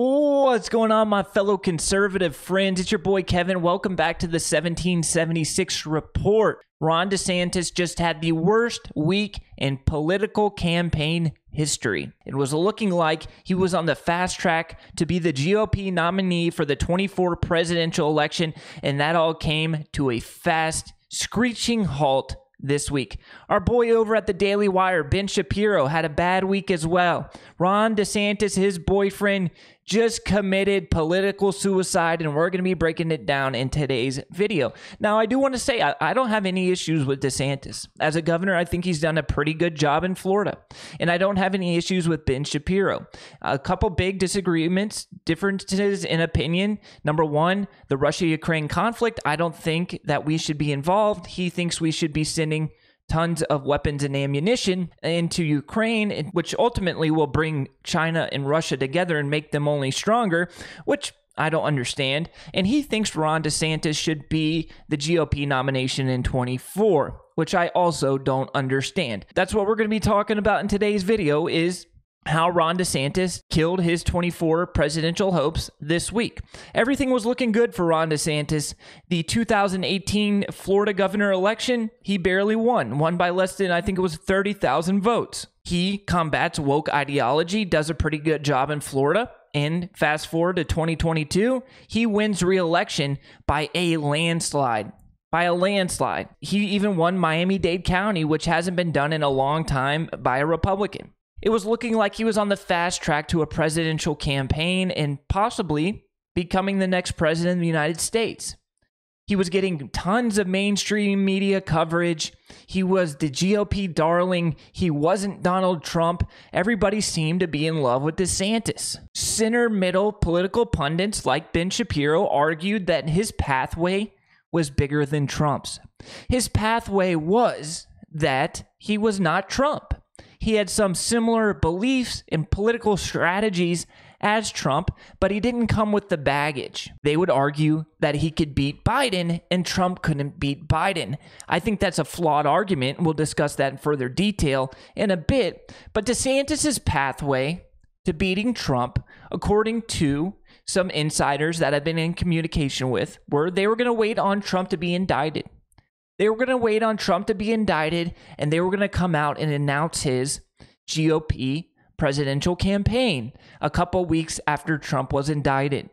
What's going on, my fellow conservative friends? It's your boy Kevin. Welcome back to the 1776 report. Ron DeSantis just had the worst week in political campaign history. It was looking like he was on the fast track to be the GOP nominee for the 24 presidential election, and that all came to a fast, screeching halt this week. Our boy over at the Daily Wire, Ben Shapiro, had a bad week as well. Ron DeSantis, his boyfriend, just committed political suicide, and we're going to be breaking it down in today's video. Now, I do want to say I don't have any issues with DeSantis. As a governor, I think he's done a pretty good job in Florida, and I don't have any issues with Ben Shapiro. A couple big disagreements, differences in opinion. Number one, the Russia-Ukraine conflict. I don't think that we should be involved. He thinks we should be sending tons of weapons and ammunition into Ukraine, which ultimately will bring China and Russia together and make them only stronger, which I don't understand. And he thinks Ron DeSantis should be the GOP nomination in 24, which I also don't understand. That's what we're going to be talking about in today's video, is how Ron DeSantis killed his 24 presidential hopes this week. Everything was looking good for Ron DeSantis. The 2018 Florida governor election, he barely won by less than, I think it was 30,000 votes. He combats woke ideology, does a pretty good job in Florida. And fast forward to 2022, he wins re-election by a landslide. He even won Miami-Dade County, which hasn't been done in a long time by a Republican. It was looking like he was on the fast track to a presidential campaign and possibly becoming the next president of the United States. He was getting tons of mainstream media coverage. He was the GOP darling. He wasn't Donald Trump. Everybody seemed to be in love with DeSantis. Center-middle political pundits like Ben Shapiro argued that his pathway was bigger than Trump's. His pathway was that he was not Trump. He had some similar beliefs and political strategies as Trump, but he didn't come with the baggage. They would argue that he could beat Biden and Trump couldn't beat Biden. I think that's a flawed argument. We'll discuss that in further detail in a bit. But DeSantis' pathway to beating Trump, according to some insiders that I've been in communication with, were they were going to wait on Trump to be indicted. They were going to wait on Trump to be indicted, and they were going to come out and announce his GOP presidential campaign a couple weeks after Trump was indicted.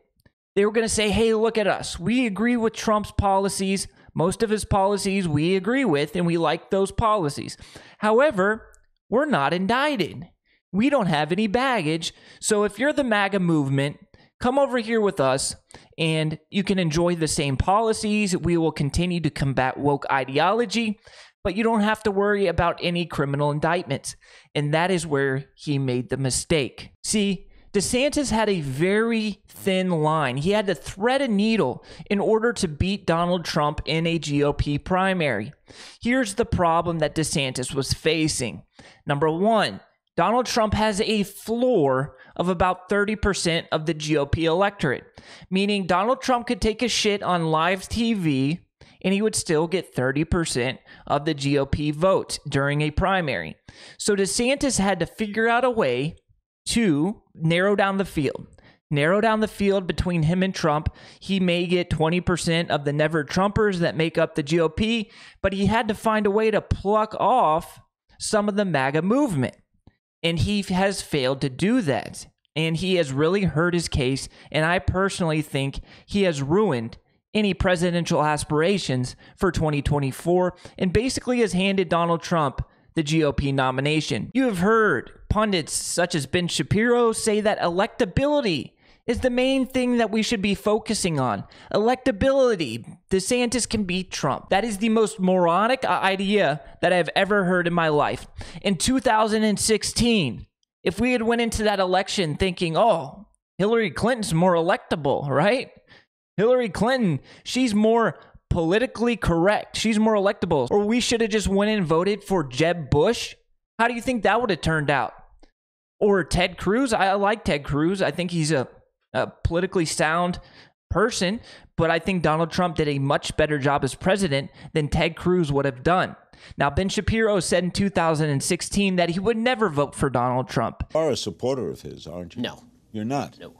They were going to say, hey, look at us. We agree with Trump's policies. Most of his policies we agree with, and we like those policies. However, we're not indicted. We don't have any baggage. So if you're the MAGA movement, come over here with us and you can enjoy the same policies. We will continue to combat woke ideology, but you don't have to worry about any criminal indictments. And that is where he made the mistake. See, DeSantis had a very thin line. He had to thread a needle in order to beat Donald Trump in a GOP primary. Here's the problem that DeSantis was facing. Number one, Donald Trump has a floor of about 30% of the GOP electorate, meaning Donald Trump could take a shit on live TV and he would still get 30% of the GOP votes during a primary. So DeSantis had to figure out a way to narrow down the field between him and Trump. He may get 20% of the never Trumpers that make up the GOP, but he had to find a way to pluck off some of the MAGA movement. And he has failed to do that. And he has really hurt his case. And I personally think he has ruined any presidential aspirations for 2024 and basically has handed Donald Trump the GOP nomination. You have heard pundits such as Ben Shapiro say that electability is the main thing that we should be focusing on. Electability. DeSantis can beat Trump. That is the most moronic idea that I've ever heard in my life. In 2016, if we had went into that election thinking, oh, Hillary Clinton's more electable, right? Hillary Clinton, she's more politically correct. She's more electable. Or we should have just went and voted for Jeb Bush. How do you think that would have turned out? Or Ted Cruz. I like Ted Cruz. I think he's a politically sound person, but I think Donald Trump did a much better job as president than Ted Cruz would have done. Now, Ben Shapiro said in 2016 that he would never vote for Donald Trump. You are a supporter of his, aren't you? No. You're not? No.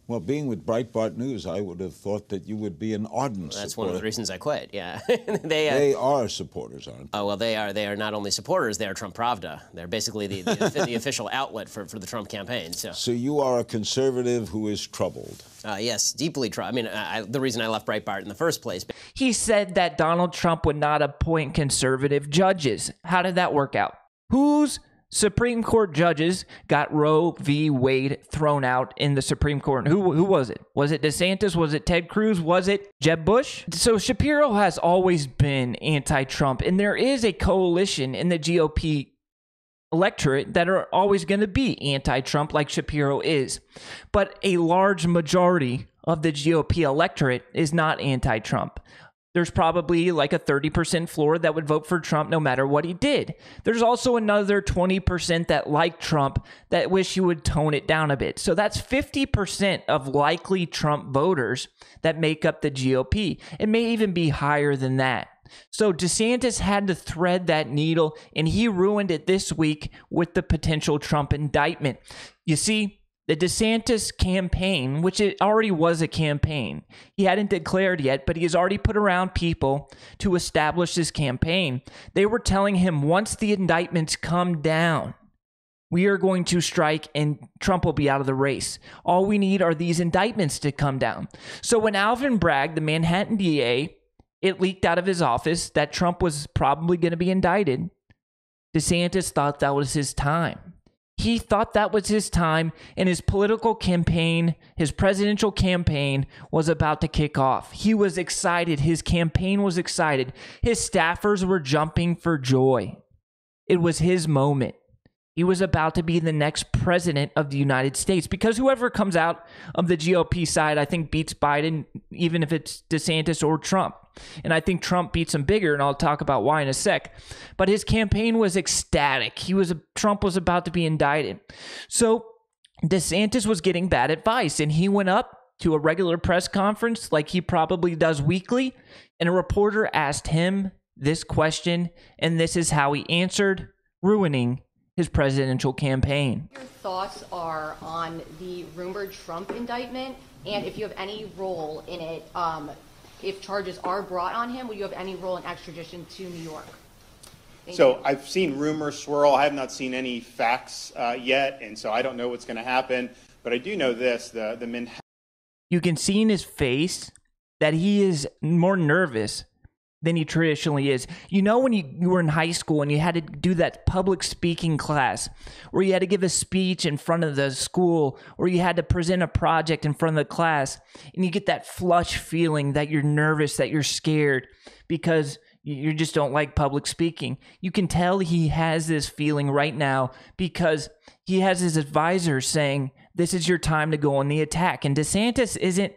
Well, being with Breitbart News, I would have thought that you would be an ardent supporter. That's one of the reasons I quit, yeah. They are supporters, aren't they? Oh, well, they are not only supporters, they are Trump Pravda. They're basically the official outlet for the Trump campaign. So you are a conservative who is troubled. Yes, deeply troubled. I mean, the reason I left Breitbart in the first place. He said that Donald Trump would not appoint conservative judges. How did that work out? Whose Supreme Court judges got Roe v. Wade thrown out in the Supreme Court? Who was it? Was it DeSantis? Was it Ted Cruz? Was it Jeb Bush? So Shapiro has always been anti-Trump, and there is a coalition in the GOP electorate that are always going to be anti-Trump like Shapiro is. But a large majority of the GOP electorate is not anti-Trump. There's probably like a 30% floor that would vote for Trump no matter what he did. There's also another 20% that like Trump that wish he would tone it down a bit. So that's 50% of likely Trump voters that make up the GOP. It may even be higher than that. So DeSantis had to thread that needle, and he ruined it this week with the potential Trump indictment. You see, the DeSantis campaign, which it already was a campaign, he hadn't declared yet, but he has already put around people to establish his campaign. They were telling him once the indictments come down, we are going to strike and Trump will be out of the race. All we need are these indictments to come down. So when Alvin Bragg, the Manhattan DA, it leaked out of his office that Trump was probably going to be indicted, DeSantis thought that was his time. He thought that was his time, and his political campaign, his presidential campaign, was about to kick off. He was excited. His campaign was excited. His staffers were jumping for joy. It was his moment. He was about to be the next president of the United States, because whoever comes out of the GOP side, I think, beats Biden, even if it's DeSantis or Trump. And I think Trump beats him bigger, and I'll talk about why in a sec. But his campaign was ecstatic. Trump was about to be indicted. So DeSantis was getting bad advice, and he went up to a regular press conference like he probably does weekly, and a reporter asked him this question, and this is how he answered, ruining his presidential campaign. Your thoughts are on the rumored Trump indictment, and if you have any role in it, if charges are brought on him, will you have any role in extradition to New York? So I've seen rumors swirl. I have not seen any facts yet, and so I don't know what's going to happen. But I do know this: the Manhattan. You can see in his face that he is more nervous than he traditionally is. You know, when you were in high school and you had to do that public speaking class where you had to give a speech in front of the school, or you had to present a project in front of the class, and you get that flush feeling that you're nervous, that you're scared because you just don't like public speaking. You can tell he has this feeling right now because he has his advisors saying, this is your time to go on the attack. And DeSantis isn't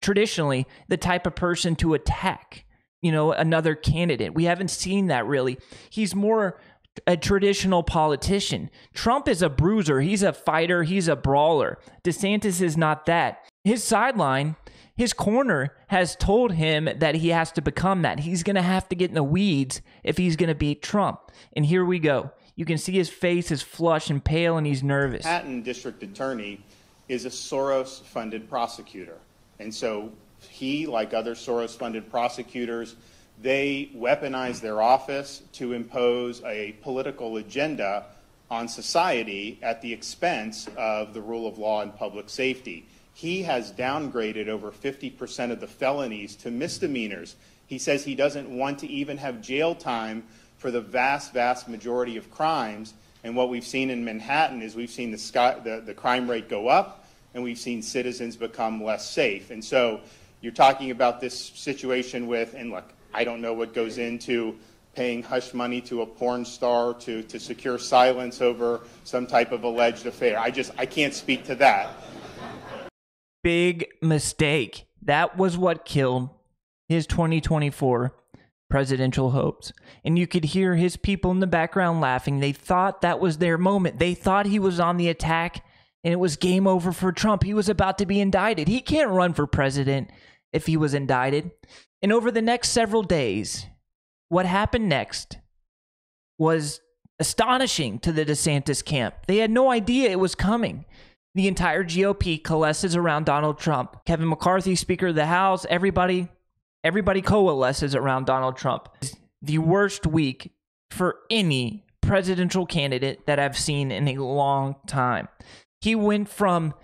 traditionally the type of person to attack another candidate. We haven't seen that really. He's more a traditional politician. Trump is a bruiser. He's a fighter. He's a brawler. DeSantis is not that. His sideline, his corner has told him that he has to become that. He's going to have to get in the weeds if he's going to beat Trump. And here we go. You can see his face is flushed and pale, and he's nervous. Manhattan District Attorney is a Soros-funded prosecutor. And so he, like other Soros-funded prosecutors, they weaponize their office to impose a political agenda on society at the expense of the rule of law and public safety. He has downgraded over 50% of the felonies to misdemeanors. He says he doesn't want to even have jail time for the vast, vast majority of crimes. And what we've seen in Manhattan is we've seen the crime rate go up, and we've seen citizens become less safe. And so you're talking about this situation with, and look, I don't know what goes into paying hush money to a porn star to secure silence over some type of alleged affair. I can't speak to that. Big mistake. That was what killed his 2024 presidential hopes. And you could hear his people in the background laughing. They thought that was their moment. They thought he was on the attack and it was game over for Trump. He was about to be indicted. He can't run for president if he was indicted. And over the next several days, what happened next was astonishing to the DeSantis camp. They had no idea it was coming. The entire GOP coalesces around Donald Trump. Kevin McCarthy, Speaker of the House, everybody coalesces around Donald Trump. It's the worst week for any presidential candidate that I've seen in a long time. He went from,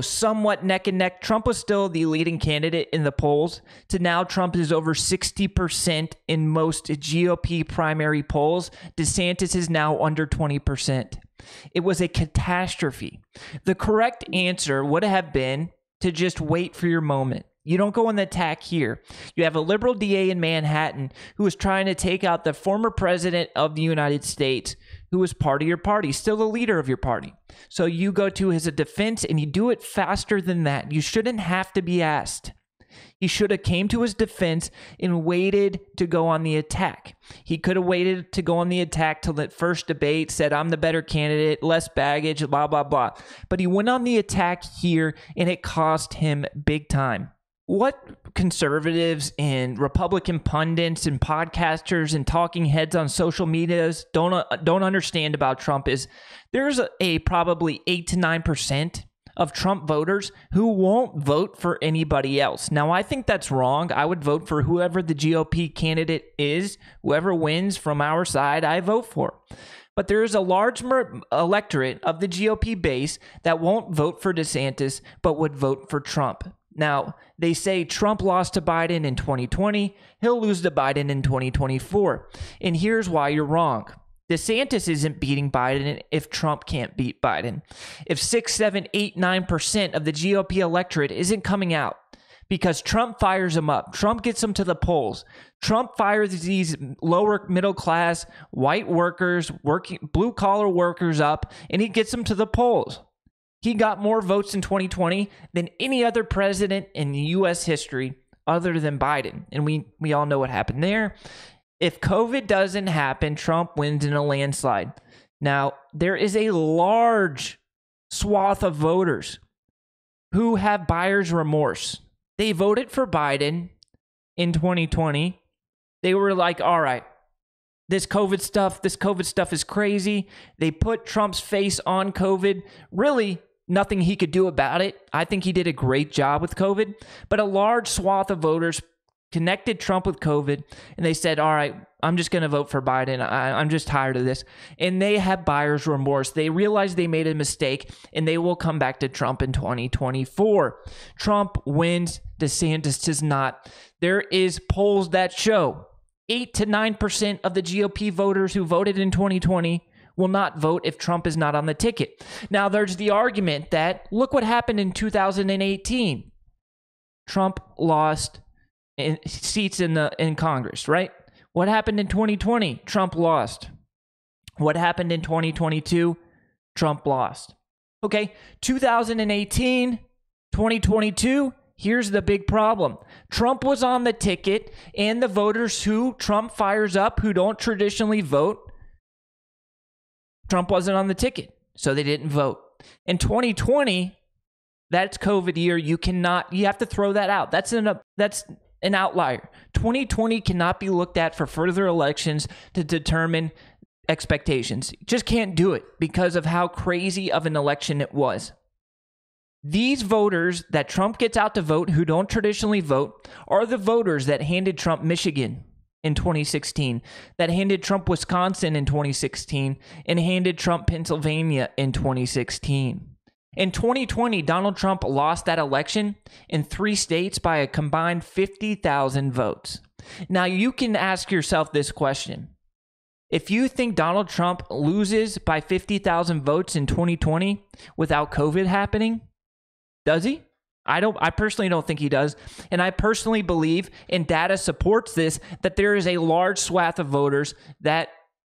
somewhat neck and neck. Trump was still the leading candidate in the polls to now Trump is over 60% in most GOP primary polls. DeSantis is now under 20%. It was a catastrophe. The correct answer would have been to just wait for your moment. You don't go on the attack here. You have a liberal DA in Manhattan who is trying to take out the former president of the United States, who was part of your party, still the leader of your party. So you go to his defense and you do it faster than that. You shouldn't have to be asked. He should have came to his defense and waited to go on the attack. He could have waited to go on the attack till that first debate, said, I'm the better candidate, less baggage, blah, blah, blah. But he went on the attack here, and it cost him big time. What conservatives and Republican pundits and podcasters and talking heads on social medias don't understand about Trump is there's a probably 8 to 9% of Trump voters who won't vote for anybody else. Now, I think that's wrong. I would vote for whoever the GOP candidate is. Whoever wins from our side, I vote for. But there is a large electorate of the GOP base that won't vote for DeSantis, but would vote for Trump. Now, they say Trump lost to Biden in 2020. He'll lose to Biden in 2024. And here's why you're wrong. DeSantis isn't beating Biden if Trump can't beat Biden. If 6, 7, 8, 9% of the GOP electorate isn't coming out because Trump fires them up, Trump gets them to the polls, Trump fires these lower middle class white workers, blue collar workers up, and he gets them to the polls. He got more votes in 2020 than any other president in U.S. history other than Biden. And we all know what happened there. If COVID doesn't happen, Trump wins in a landslide. Now, there is a large swath of voters who have buyer's remorse. They voted for Biden in 2020. They were like, all right, this COVID stuff is crazy. They put Trump's face on COVID. Really, nothing he could do about it. I think he did a great job with COVID. But a large swath of voters connected Trump with COVID, and they said, all right, I'm just going to vote for Biden. I'm just tired of this. And they have buyer's remorse. They realize they made a mistake, and they will come back to Trump in 2024. Trump wins. DeSantis does not. There is polls that show 8 to 9% of the GOP voters who voted in 2020 will not vote if Trump is not on the ticket. Now, there's the argument that, look what happened in 2018. Trump lost seats in Congress, right? What happened in 2020? Trump lost. What happened in 2022? Trump lost. Okay, 2018, 2022, here's the big problem. Trump was on the ticket, and the voters who Trump fires up, who don't traditionally vote, Trump wasn't on the ticket, so they didn't vote. In 2020, that's COVID year. You have to throw that out. That's an outlier. 2020 cannot be looked at for further elections to determine expectations. You just can't do it because of how crazy of an election it was. These voters that Trump gets out to vote who don't traditionally vote are the voters that handed Trump Michigan in 2016, that handed Trump Wisconsin in 2016, and handed Trump Pennsylvania in 2016. In 2020, Donald Trump lost that election in 3 states by a combined 50,000 votes. Now, you can ask yourself this question. If you think Donald Trump loses by 50,000 votes in 2020 without COVID happening, does he? I personally don't think he does. And I personally believe, and data supports this, that there is a large swath of voters that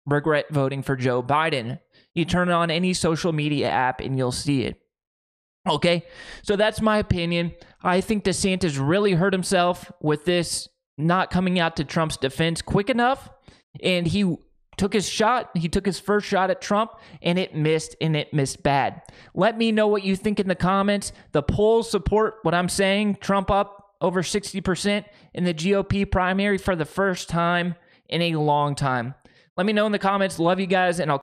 regret voting for Joe Biden. You turn on any social media app and you'll see it. Okay, so that's my opinion. I think DeSantis really hurt himself with this not coming out to Trump's defense quick enough, and he took his shot. He took his first shot at Trump, and it missed bad. Let me know what you think in the comments. The polls support what I'm saying. Trump up over 60% in the GOP primary for the first time in a long time. Let me know in the comments. Love you guys, and I'll